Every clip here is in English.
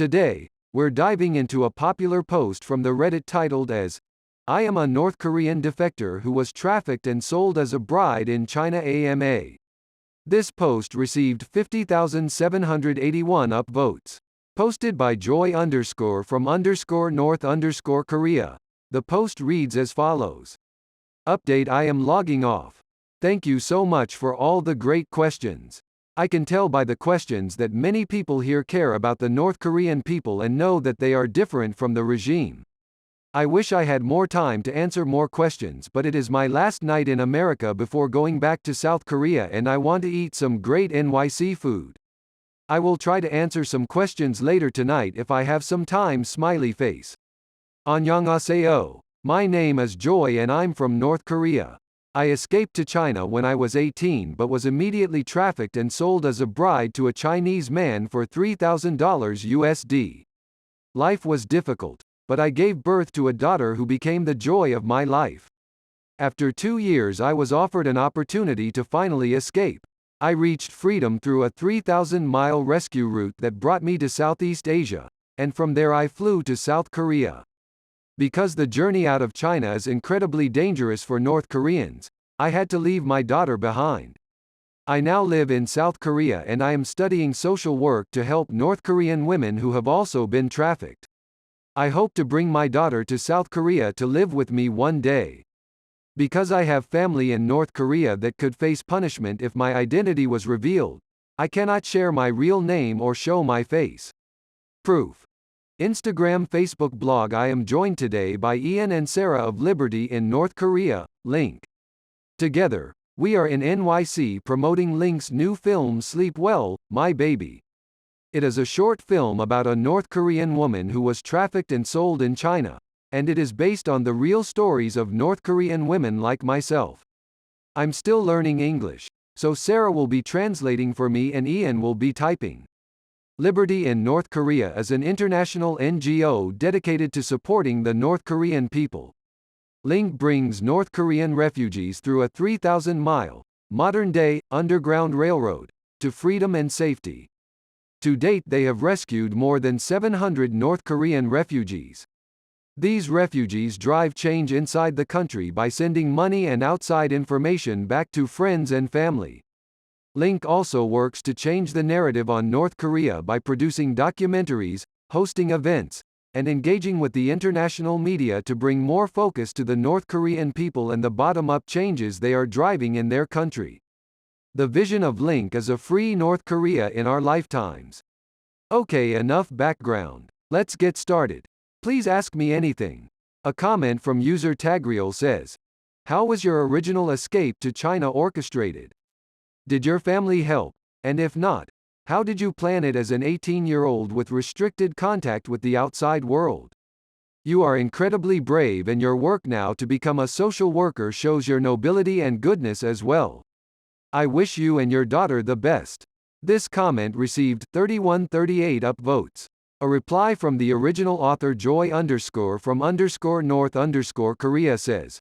Today, we're diving into a popular post from the Reddit titled as, "I am a North Korean defector who was trafficked and sold as a bride in China AMA." This post received 50,781 upvotes. Posted by joy_from_north_Korea. The post reads as follows. Update: I am logging off. Thank you so much for all the great questions. I can tell by the questions that many people here care about the North Korean people and know that they are different from the regime. I wish I had more time to answer more questions, but it is my last night in America before going back to South Korea and I want to eat some great NYC food. I will try to answer some questions later tonight if I have some time. Smiley face. Annyeonghaseyo. My name is Joy and I'm from North Korea. I escaped to China when I was 18 but was immediately trafficked and sold as a bride to a Chinese man for $3,000 USD. Life was difficult, but I gave birth to a daughter who became the joy of my life. After 2 years I was offered an opportunity to finally escape. I reached freedom through a 3,000-mile rescue route that brought me to Southeast Asia, and from there I flew to South Korea. Because the journey out of China is incredibly dangerous for North Koreans, I had to leave my daughter behind. I now live in South Korea and I am studying social work to help North Korean women who have also been trafficked. I hope to bring my daughter to South Korea to live with me one day. Because I have family in North Korea that could face punishment if my identity was revealed, I cannot share my real name or show my face. Proof. Instagram, Facebook, blog. I am joined today by Ian and Sarah of Liberty in North Korea, Link. Together, we are in NYC promoting Link's new film Sleep Well, My Baby. It is a short film about a North Korean woman who was trafficked and sold in China, and it is based on the real stories of North Korean women like myself. I'm still learning English, so Sarah will be translating for me and Ian will be typing. Liberty in North Korea is an international NGO dedicated to supporting the North Korean people. Link brings North Korean refugees through a 3,000-mile, modern-day, underground railroad, to freedom and safety. To date they have rescued more than 700 North Korean refugees. These refugees drive change inside the country by sending money and outside information back to friends and family. Link also works to change the narrative on North Korea by producing documentaries, hosting events, and engaging with the international media to bring more focus to the North Korean people and the bottom-up changes they are driving in their country. The vision of Link is a free North Korea in our lifetimes. Okay, enough background. Let's get started. Please ask me anything. A comment from user Tagriel says, "How was your original escape to China orchestrated? Did your family help? And if not, how did you plan it as an 18-year-old with restricted contact with the outside world? You are incredibly brave and your work now to become a social worker shows your nobility and goodness as well. I wish you and your daughter the best." This comment received 3138 upvotes. A reply from the original author joy_from_north_Korea says,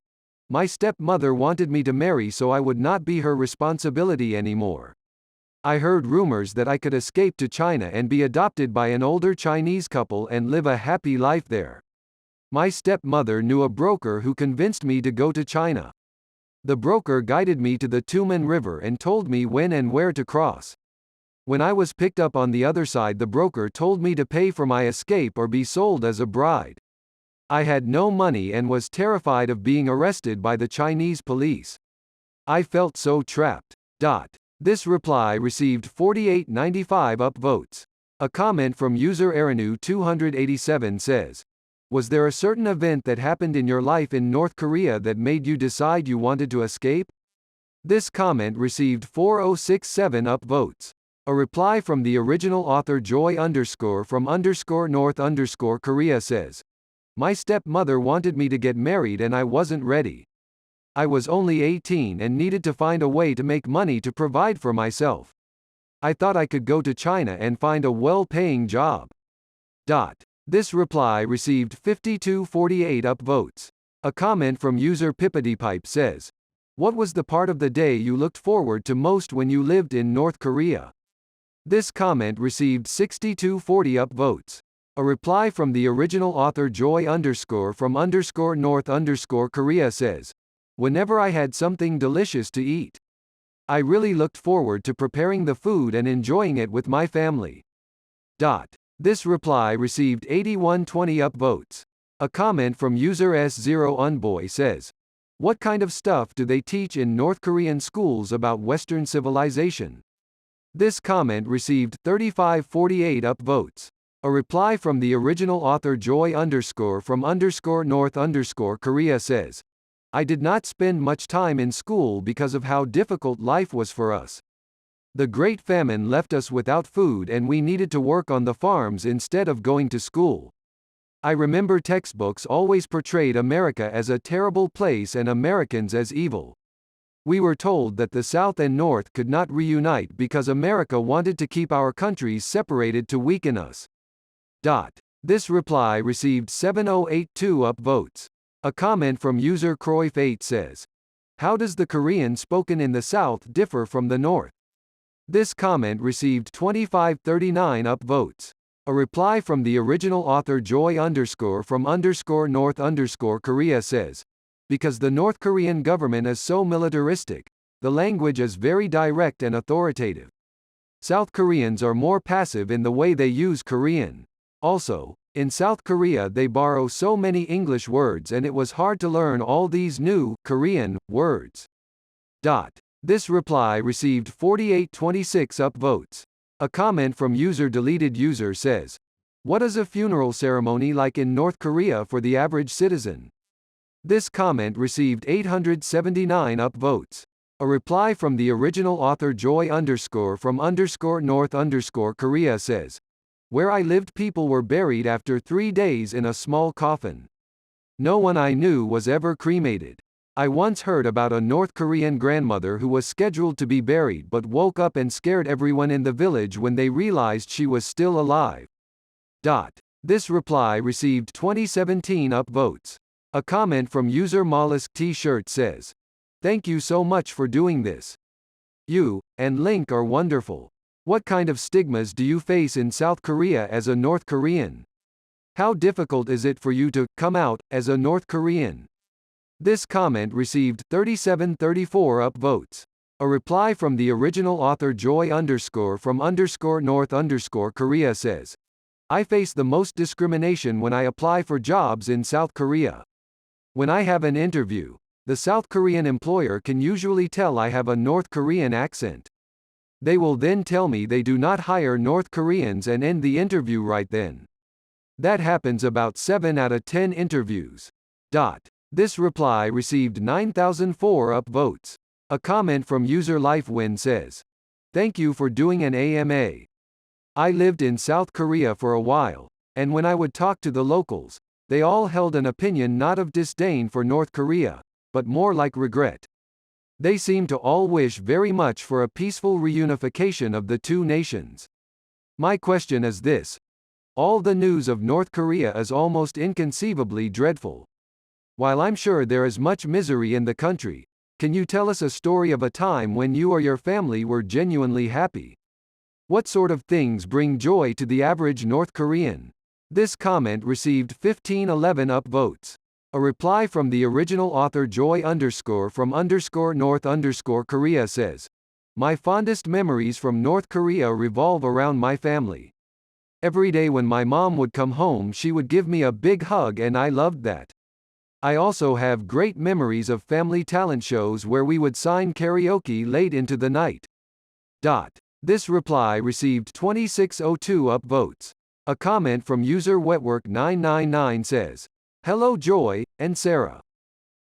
"My stepmother wanted me to marry so I would not be her responsibility anymore. I heard rumors that I could escape to China and be adopted by an older Chinese couple and live a happy life there. My stepmother knew a broker who convinced me to go to China. The broker guided me to the Tumen River and told me when and where to cross. When I was picked up on the other side, the broker told me to pay for my escape or be sold as a bride. I had no money and was terrified of being arrested by the Chinese police. I felt so trapped." This reply received 4895 upvotes. A comment from user Aranu287 says, "Was there a certain event that happened in your life in North Korea that made you decide you wanted to escape?" This comment received 4067 upvotes. A reply from the original author joy_from_north_Korea says, "My stepmother wanted me to get married and I wasn't ready. I was only 18 and needed to find a way to make money to provide for myself. I thought I could go to China and find a well-paying job." This reply received 5248 upvotes. A comment from user PippityPipe says, "What was the part of the day you looked forward to most when you lived in North Korea?" This comment received 6240 upvotes. A reply from the original author Joy_from_North_Korea says, whenever I had something delicious to eat, I really looked forward to preparing the food and enjoying it with my family. This reply received 8120 upvotes. A comment from user S0unboy says, what kind of stuff do they teach in North Korean schools about Western civilization? This comment received 3548 upvotes. A reply from the original author Joy_from_North_Korea says, I did not spend much time in school because of how difficult life was for us. The Great Famine left us without food and we needed to work on the farms instead of going to school. I remember textbooks always portrayed America as a terrible place and Americans as evil. We were told that the South and North could not reunite because America wanted to keep our countries separated to weaken us. This reply received 7082 upvotes. A comment from user Croif8 says, how does the Korean spoken in the South differ from the North? This comment received 2539 upvotes. A reply from the original author Joy_from_North_Korea says, because the North Korean government is so militaristic, the language is very direct and authoritative. South Koreans are more passive in the way they use Korean. Also, in South Korea they borrow so many English words and it was hard to learn all these new Korean words. This reply received 4826 upvotes. A comment from user deleted user says, what is a funeral ceremony like in North Korea for the average citizen? This comment received 879 upvotes. A reply from the original author Joy_from_North_Korea says, where I lived people were buried after 3 days in a small coffin. No one I knew was ever cremated. I once heard about a North Korean grandmother who was scheduled to be buried but woke up and scared everyone in the village when they realized she was still alive. This reply received 2017 upvotes. A comment from user Mollusk T-shirt says, thank you so much for doing this. You and Link are wonderful. What kind of stigmas do you face in South Korea as a North Korean? How difficult is it for you to come out as a North Korean? This comment received 3734 upvotes. A reply from the original author Joy_from_North_Korea says, I face the most discrimination when I apply for jobs in South Korea. When I have an interview, the South Korean employer can usually tell I have a North Korean accent. They will then tell me they do not hire North Koreans and end the interview right then. That happens about 7 out of 10 interviews. This reply received 9004 upvotes. A comment from user LifeWin says, thank you for doing an AMA. I lived in South Korea for a while, and when I would talk to the locals, they all held an opinion not of disdain for North Korea, but more like regret. They seem to all wish very much for a peaceful reunification of the two nations. My question is this. All the news of North Korea is almost inconceivably dreadful. While I'm sure there is much misery in the country, can you tell us a story of a time when you or your family were genuinely happy? What sort of things bring joy to the average North Korean? This comment received 1511 upvotes. A reply from the original author Joy_from_North_Korea says, my fondest memories from North Korea revolve around my family. Every day when my mom would come home she would give me a big hug and I loved that. I also have great memories of family talent shows where we would sign karaoke late into the night. This reply received 2602 upvotes. A comment from user Wetwork999 says, hello Joy and Sarah.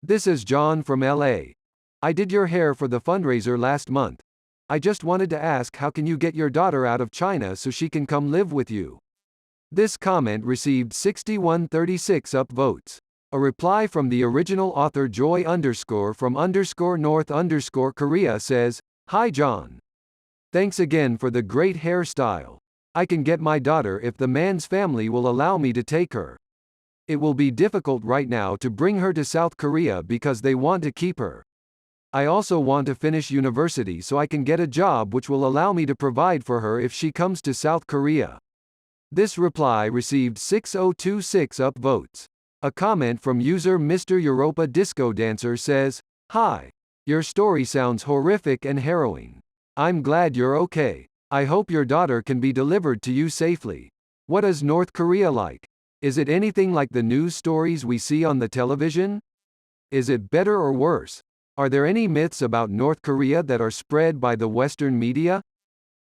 This is John from LA. I did your hair for the fundraiser last month. I just wanted to ask how can you get your daughter out of China so she can come live with you? This comment received 6136 upvotes. A reply from the original author Joy_from_North_Korea says, hi John. Thanks again for the great hairstyle. I can get my daughter if the man's family will allow me to take her. It will be difficult right now to bring her to South Korea because they want to keep her. I also want to finish university so I can get a job which will allow me to provide for her if she comes to South Korea. This reply received 6026 upvotes. A comment from user Mr. Europa Disco Dancer says, "Hi. Your story sounds horrific and harrowing. I'm glad you're okay. I hope your daughter can be delivered to you safely. What is North Korea like? Is it anything like the news stories we see on the television? Is it better or worse? Are there any myths about North Korea that are spread by the Western media?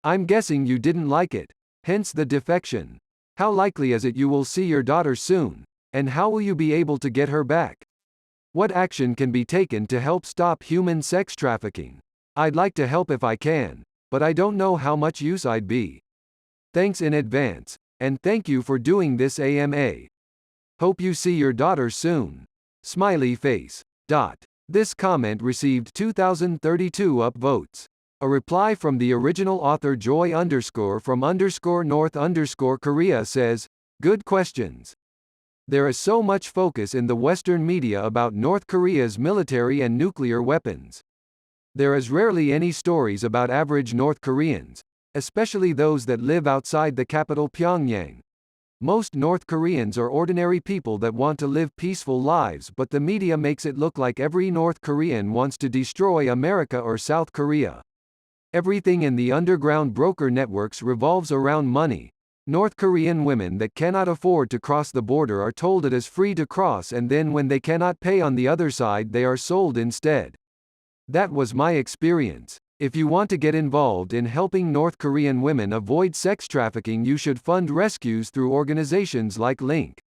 I'm guessing you didn't like it, hence the defection. How likely is it you will see your daughter soon, and how will you be able to get her back? What action can be taken to help stop human sex trafficking? I'd like to help if I can, but I don't know how much use I'd be. Thanks in advance, and thank you for doing this AMA. Hope you see your daughter soon. Smiley face. This comment received 2032 upvotes. A reply from the original author Joy from North Korea says, "Good questions. There is so much focus in the Western media about North Korea's military and nuclear weapons. There is rarely any stories about average North Koreans, especially those that live outside the capital Pyongyang. Most North Koreans are ordinary people that want to live peaceful lives, but the media makes it look like every North Korean wants to destroy America or South Korea. Everything in the underground broker networks revolves around money. North Korean women that cannot afford to cross the border are told it is free to cross, and then when they cannot pay on the other side they are sold instead. That was my experience. If you want to get involved in helping North Korean women avoid sex trafficking, you should fund rescues through organizations like Link.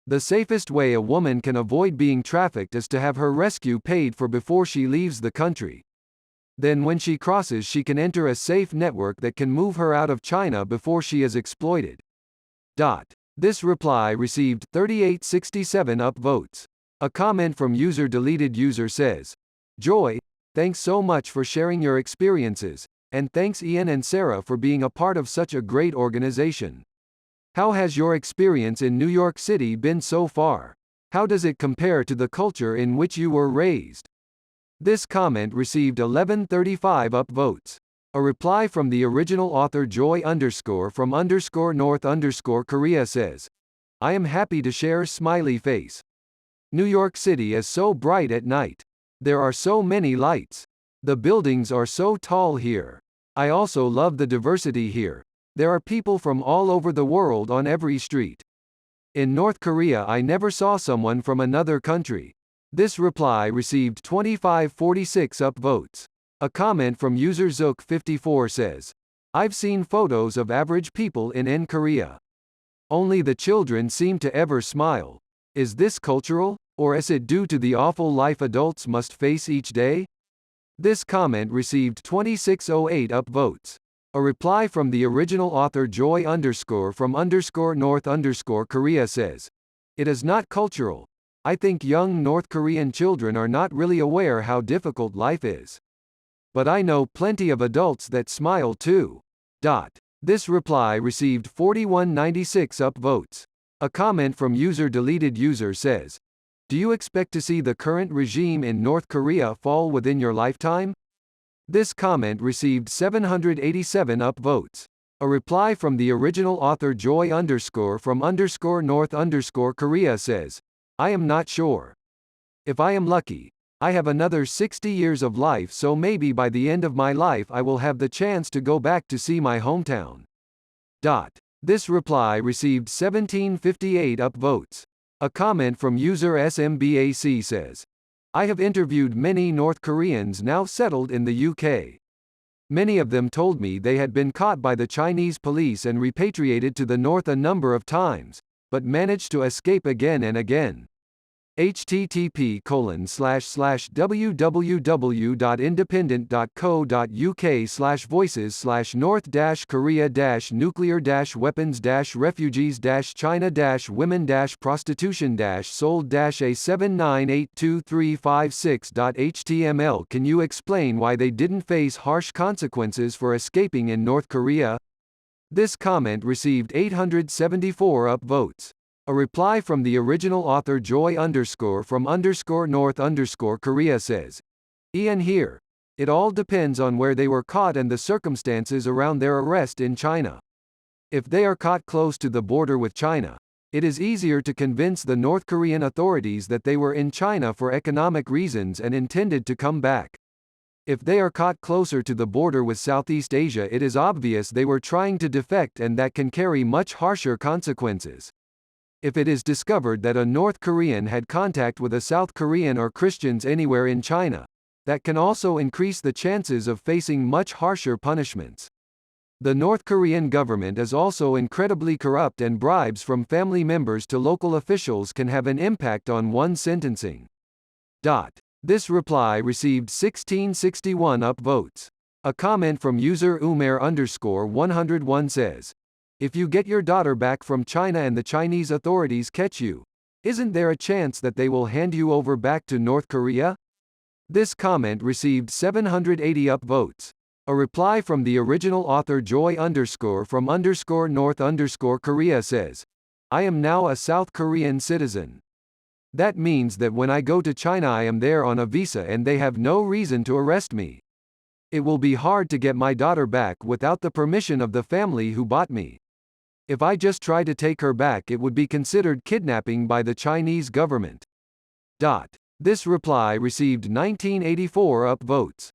The safest way a woman can avoid being trafficked is to have her rescue paid for before she leaves the country. Then when she crosses she can enter a safe network that can move her out of China before she is exploited." This reply received 3867 upvotes. A comment from user deleted user says, "Joy, thanks so much for sharing your experiences, and thanks Ian and Sarah for being a part of such a great organization. How has your experience in New York City been so far? How does it compare to the culture in which you were raised?" This comment received 1135 upvotes. A reply from the original author Joy from North Korea says, "I am happy to share smiley face. New York City is so bright at night. There are so many lights. The buildings are so tall here. I also love the diversity here. There are people from all over the world on every street. In North Korea I never saw someone from another country." This reply received 2546 upvotes. A comment from user Zook54 says, "I've seen photos of average people in Korea. Only the children seem to ever smile. Is this cultural, or is it due to the awful life adults must face each day?" This comment received 2608 upvotes. A reply from the original author Joy from North Korea says, "It is not cultural. I think young North Korean children are not really aware how difficult life is. But I know plenty of adults that smile too." This reply received 4196 upvotes. A comment from user deleted user says, "Do you expect to see the current regime in North Korea fall within your lifetime?" This comment received 787 upvotes. A reply from the original author Joy from North Korea says, "I am not sure. If I am lucky, I have another 60 years of life, so maybe by the end of my life I will have the chance to go back to see my hometown." This reply received 1758 upvotes. A comment from user SMBAC says, "I have interviewed many North Koreans now settled in the UK. Many of them told me they had been caught by the Chinese police and repatriated to the north a number of times, but managed to escape again and again. http://www.independent.co.uk/north-korea-nuclear-weapons-refugees-china-women-prostitution-sold-a7982356.html. Can you explain why they didn't face harsh consequences for escaping in North Korea?" This comment received 874 upvotes. A reply from the original author Joy from North Korea says, "Ian here. It all depends on where they were caught and the circumstances around their arrest in China. If they are caught close to the border with China, it is easier to convince the North Korean authorities that they were in China for economic reasons and intended to come back. If they are caught closer to the border with Southeast Asia, it is obvious they were trying to defect, and that can carry much harsher consequences. If it is discovered that a North Korean had contact with a South Korean or Christians anywhere in China, that can also increase the chances of facing much harsher punishments. The North Korean government is also incredibly corrupt, and bribes from family members to local officials can have an impact on one's sentencing. This reply received 1661 upvotes. A comment from user Umair_101 says, "If you get your daughter back from China and the Chinese authorities catch you, isn't there a chance that they will hand you over back to North Korea?" This comment received 780 upvotes. A reply from the original author Joy_from_North_Korea says, "I am now a South Korean citizen. That means that when I go to China I am there on a visa and they have no reason to arrest me. It will be hard to get my daughter back without the permission of the family who bought me. If I just try to take her back it would be considered kidnapping by the Chinese government." This reply received 1984 upvotes.